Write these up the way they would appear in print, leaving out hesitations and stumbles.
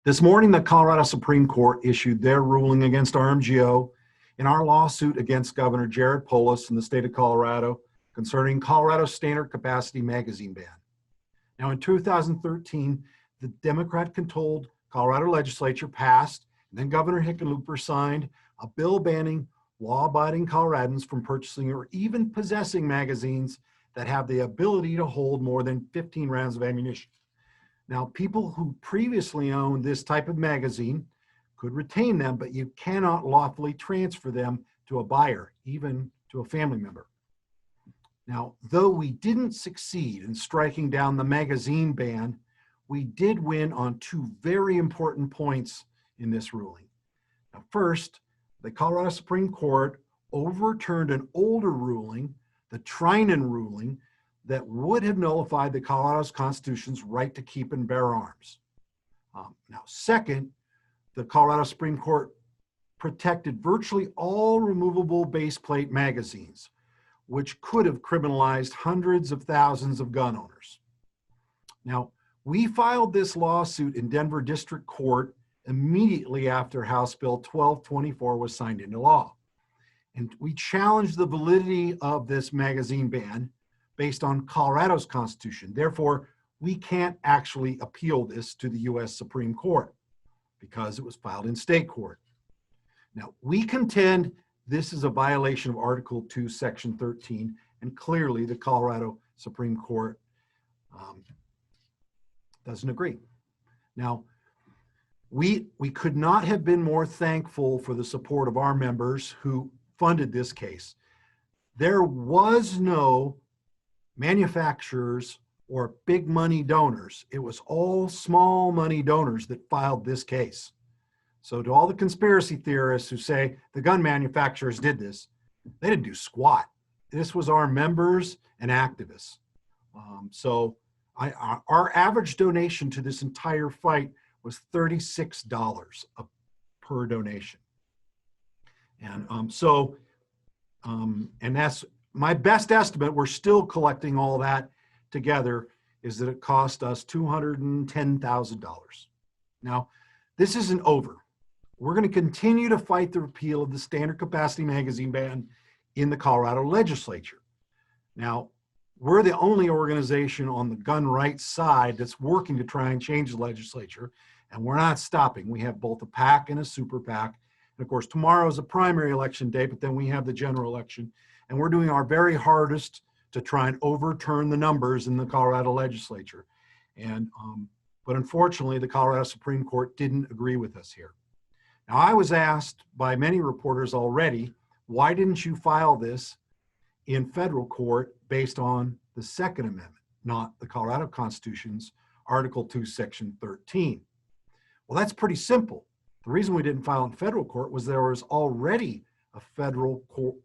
This morning, the Colorado Supreme Court issued their ruling against RMGO in our lawsuit against Governor Jared Polis in the state of Colorado concerning Colorado's standard capacity magazine ban. Now, in 2013, the Democrat-controlled Colorado legislature passed, and then Governor Hickenlooper signed a bill banning law-abiding Coloradans from purchasing or even possessing magazines that have the ability to hold more than 15 rounds of ammunition. Now, people who previously owned this type of magazine could retain them, but you cannot lawfully transfer them to a buyer, even to a family member. Now, though we didn't succeed in striking down the magazine ban, we did win on two very important points in this ruling. Now, first, the Colorado Supreme Court overturned an older ruling, the Trinan ruling, that would have nullified the Colorado's Constitution's right to keep and bear arms. Now, second, the Colorado Supreme Court protected virtually all removable base plate magazines, which could have criminalized hundreds of thousands of gun owners. Now, we filed this lawsuit in Denver District Court immediately after House Bill 1224 was signed into law. And we challenged the validity of this magazine ban based on Colorado's Constitution. Therefore, we can't actually appeal this to the US Supreme Court because it was filed in state court. Now, we contend this is a violation of Article 2, Section 13, and clearly the Colorado Supreme Court doesn't agree. Now, we could not have been more thankful for the support of our members who funded this case. There was no manufacturers or big money donors. It was all small money donors that filed this case. So to all the conspiracy theorists who say the gun manufacturers did this, they didn't do squat. This was our members and activists. Our average donation to this entire fight was $36 per donation. And and that's my best estimate. We're still collecting all that together, is that it cost us $210,000. Now, this isn't over. We're going to continue to fight the repeal of the standard capacity magazine ban in the Colorado legislature. Now, we're the only organization on the gun rights side that's working to try and change the legislature, and we're not stopping. We have both a PAC and a super PAC. And of course, tomorrow is a primary election day, but then we have the general election, and we're doing our very hardest to try and overturn the numbers in the Colorado legislature. And but unfortunately, the Colorado Supreme Court didn't agree with us here. Now, I was asked by many reporters already, why didn't you file this in federal court based on the Second Amendment, not the Colorado Constitution's Article 2, Section 13? Well, that's pretty simple. The reason we didn't file in federal court was there was already a federal court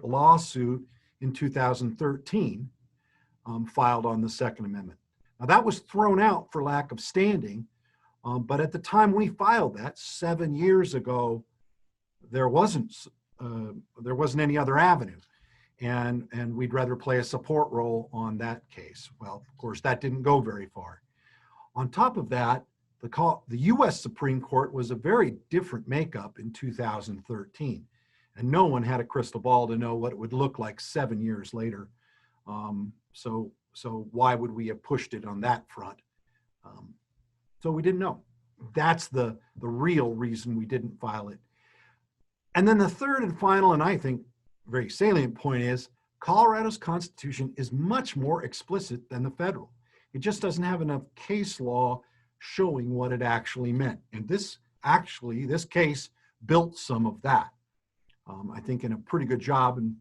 lawsuit in 2013 filed on the Second Amendment. Now, that was thrown out for lack of standing, but at the time we filed that 7 years ago, there wasn't any other avenue, and we'd rather play a support role on that case. Well, of course, that didn't go very far. On top of that, the US Supreme Court was a very different makeup in 2013, and no one had a crystal ball to know what it would look like 7 years later. So why would we have pushed it on that front? So we didn't know. That's the real reason we didn't file it. And then the third and final, and I think very salient point, is Colorado's Constitution is much more explicit than the federal. It just doesn't have enough case law showing what it actually meant. And this case built some of that. I think in a pretty good job, and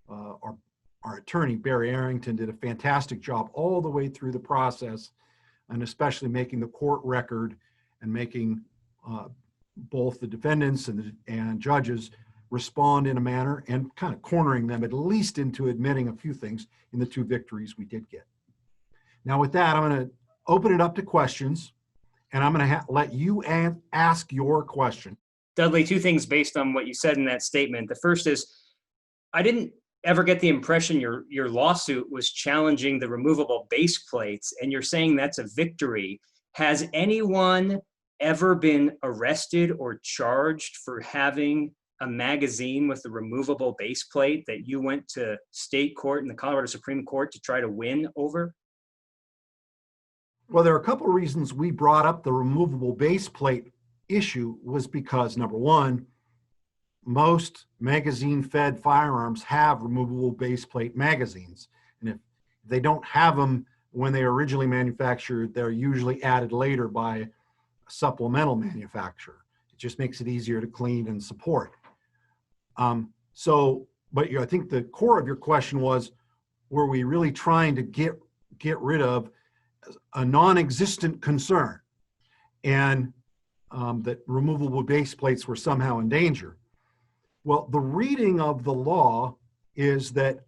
our attorney, Barry Arrington, did a fantastic job all the way through the process, and especially making the court record and making both the defendants and judges respond in a manner and kind of cornering them at least into admitting a few things in the two victories we did get. Now with that, I'm going to open it up to questions, and I'm going to let you ask your question. Dudley, two things based on what you said in that statement. The first is, I didn't ever get the impression your lawsuit was challenging the removable base plates, and you're saying that's a victory. Has anyone ever been arrested or charged for having a magazine with a removable base plate that you went to state court and the Colorado Supreme Court to try to win over? Well, there are a couple of reasons we brought up the removable base plate issue was because, number one, most magazine-fed firearms have removable base plate magazines. And if they don't have them when they are originally manufactured, they're usually added later by a supplemental manufacturer. It just makes it easier to clean and support. But I think the core of your question was, were we really trying to get rid of a non-existent concern and that removable base plates were somehow in danger? Well, the reading of the law is that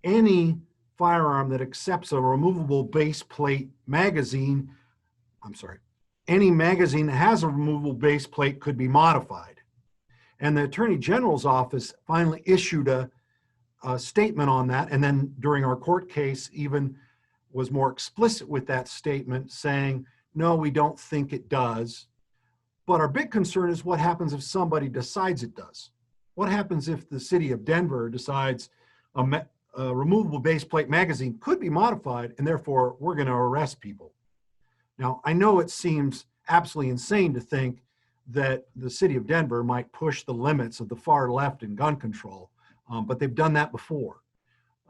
any firearm that accepts a removable base plate magazine, any magazine that has a removable base plate could be modified. And the Attorney General's office finally issued a statement on that. And then during our court case, even was more explicit with that statement saying, no, we don't think it does. But our big concern is what happens if somebody decides it does. What happens if the city of Denver decides a removable base plate magazine could be modified and therefore we're going to arrest people? Now, I know it seems absolutely insane to think that the city of Denver might push the limits of the far left in gun control, but they've done that before.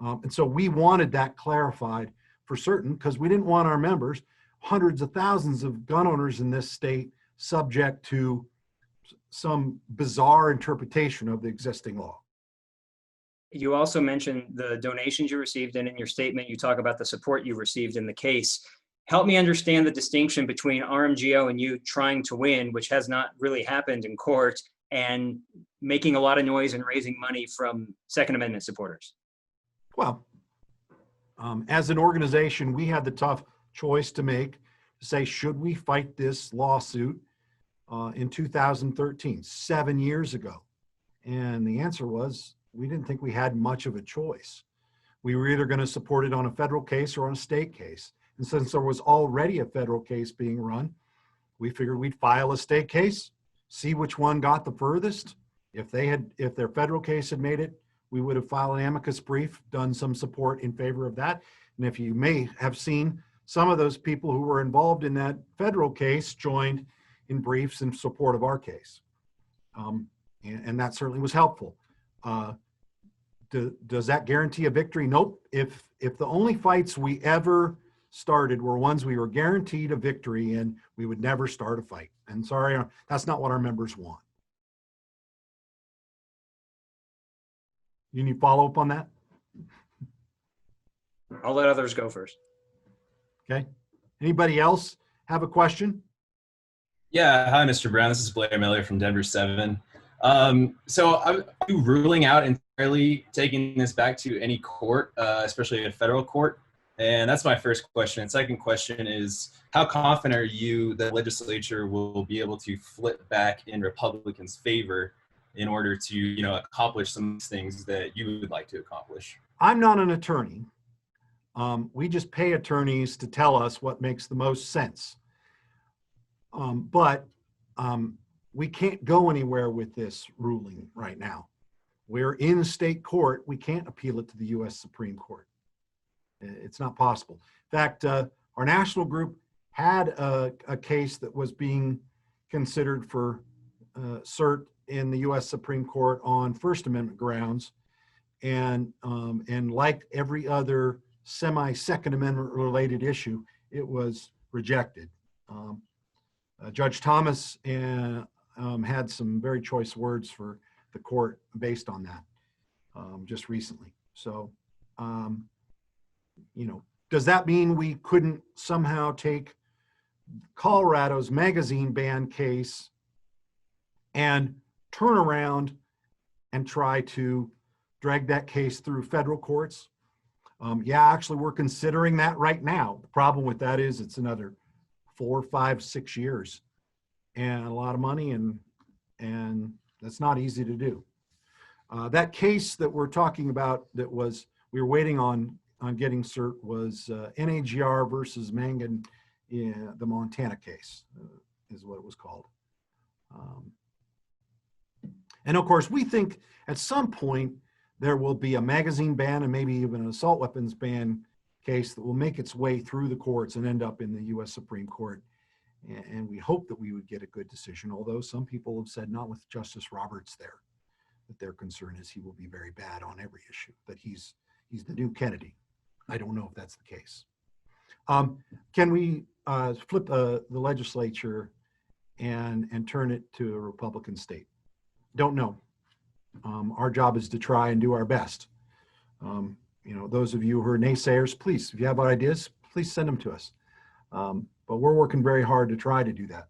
And so we wanted that clarified for certain because we didn't want our members, hundreds of thousands of gun owners in this state, subject to some bizarre interpretation of the existing law. You also mentioned the donations you received, and in your statement, you talk about the support you received in the case. Help me understand the distinction between RMGO and you trying to win, which has not really happened in court, and making a lot of noise and raising money from Second Amendment supporters. Well, as an organization, we had the tough choice to make to say, should we fight this lawsuit in 2013, 7 years ago? And the answer was, we didn't think we had much of a choice. We were either going to support it on a federal case or on a state case. And since there was already a federal case being run, we figured we'd file a state case, see which one got the furthest. If their federal case had made it, we would have filed an amicus brief, done some support in favor of that. And if you may have seen, some of those people who were involved in that federal case joined in briefs in support of our case. And that certainly was helpful. Does that guarantee a victory? Nope. If the only fights we ever started were ones we were guaranteed a victory in, we would never start a fight. And sorry, that's not what our members want. You need follow up on that? I'll let others go first. Okay. Anybody else have a question? Yeah. Hi, Mr. Brown. This is Blair Miller from Denver 7. So are you ruling out entirely taking this back to any court, especially a federal court? And that's my first question. And second question is, how confident are you that legislature will be able to flip back in Republicans' favor in order to, accomplish some things that you would like to accomplish? I'm not an attorney. We just pay attorneys to tell us what makes the most sense. But we can't go anywhere with this ruling right now. We're in state court. We can't appeal it to the U.S. Supreme Court. It's not possible. In fact, our national group had a case that was being considered for cert in the U.S. Supreme Court on First Amendment grounds. And like every other semi-Second Amendment related issue, it was rejected. Judge Thomas had some very choice words for the court based on that just recently. So, does that mean we couldn't somehow take Colorado's magazine ban case and turn around and try to drag that case through federal courts? Yeah, actually, we're considering that right now. The problem with that is it's another 4, 5, 6 years and a lot of money, and that's not easy to do. That case that we're talking about that we were waiting on getting cert was NAGR versus Mangan in the Montana case. is what it was called. And of course, we think at some point there will be a magazine ban and maybe even an assault weapons ban case that will make its way through the courts and end up in the U.S. Supreme Court. And we hope that we would get a good decision, although some people have said, not with Justice Roberts there, that their concern is he will be very bad on every issue, that he's the new Kennedy. I don't know if that's the case. Can we flip the legislature and turn it to a Republican state? Don't know. Our job is to try and do our best. You know, those of you who are naysayers, please, if you have ideas, please send them to us. But we're working very hard to try to do that.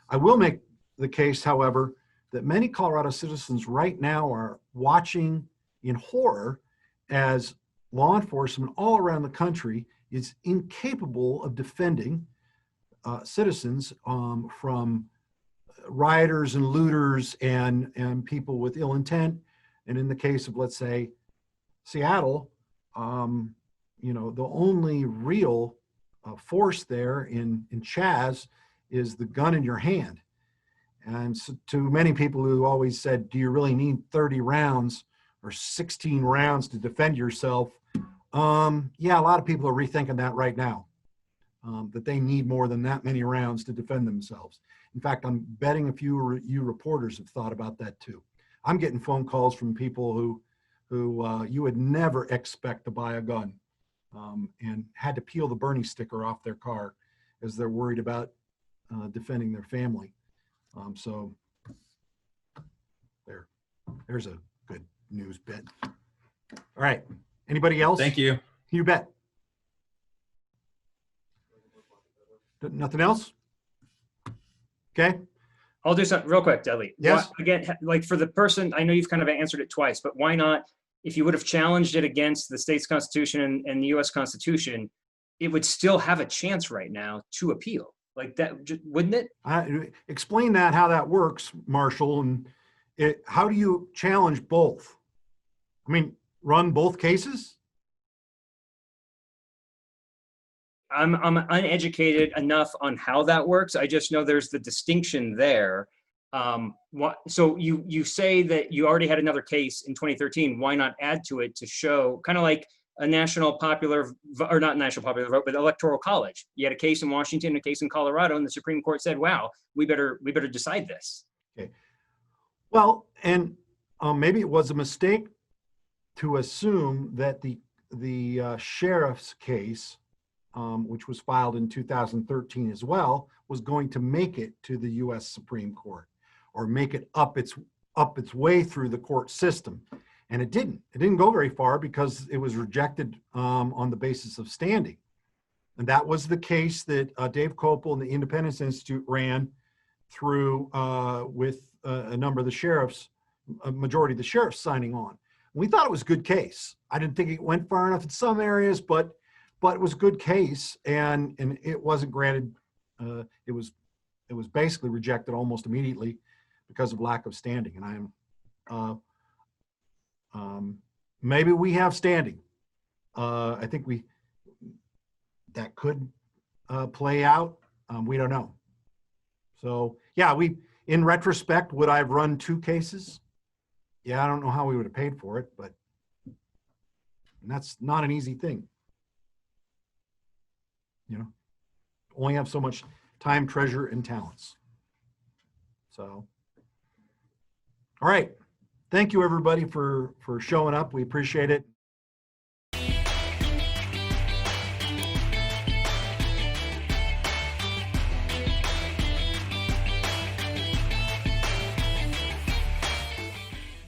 I will make the case, however, that many Colorado citizens right now are watching in horror as law enforcement all around the country is incapable of defending citizens from rioters and looters and people with ill intent. And in the case of, let's say, Seattle, you know, the only real force there in Chaz is the gun in your hand. And so to many people who always said, do you really need 30 rounds or 16 rounds to defend yourself? Yeah, a lot of people are rethinking that right now, that they need more than that many rounds to defend themselves. In fact, I'm betting a few of you reporters have thought about that too. I'm getting phone calls from people who you would never expect to buy a gun and had to peel the Bernie sticker off their car as they're worried about defending their family. So there's a good news bit. All right. Anybody else? Thank you. You bet. Nothing else? Okay. I'll do something real quick, Dudley. Yes. Again, like for the person, I know you've kind of answered it twice, but why not, if you would have challenged it against the state's constitution and the US Constitution, it would still have a chance right now to appeal. Like that, wouldn't it? Explain that, how that works, Marshall, and how do you challenge both? I mean, run both cases? I'm uneducated enough on how that works. I just know there's the distinction there. So you say that you already had another case in 2013. Why not add to it to show, kind of like a national popular, or not national popular vote, but electoral college? You had a case in Washington, a case in Colorado, and the Supreme Court said, "Wow, we better decide this." Okay. Well, and maybe it was a mistake to assume that the sheriff's case, which was filed in 2013 as well, was going to make it to the U.S. Supreme Court or make it up its way through the court system. And it didn't. It didn't go very far because it was rejected on the basis of standing. And that was the case that Dave Kopel and the Independence Institute ran through with a number of the sheriffs, a majority of the sheriffs signing on. We thought it was a good case. I didn't think it went far enough in some areas, but it was a good case, and it wasn't granted. It was basically rejected almost immediately because of lack of standing. And maybe we have standing. I think that could play out. We don't know. So yeah, in retrospect, would I have run two cases? Yeah, I don't know how we would have paid for it, but that's not an easy thing. You know, only have so much time, treasure, and talents. So, all right. Thank you, everybody, for showing up. We appreciate it.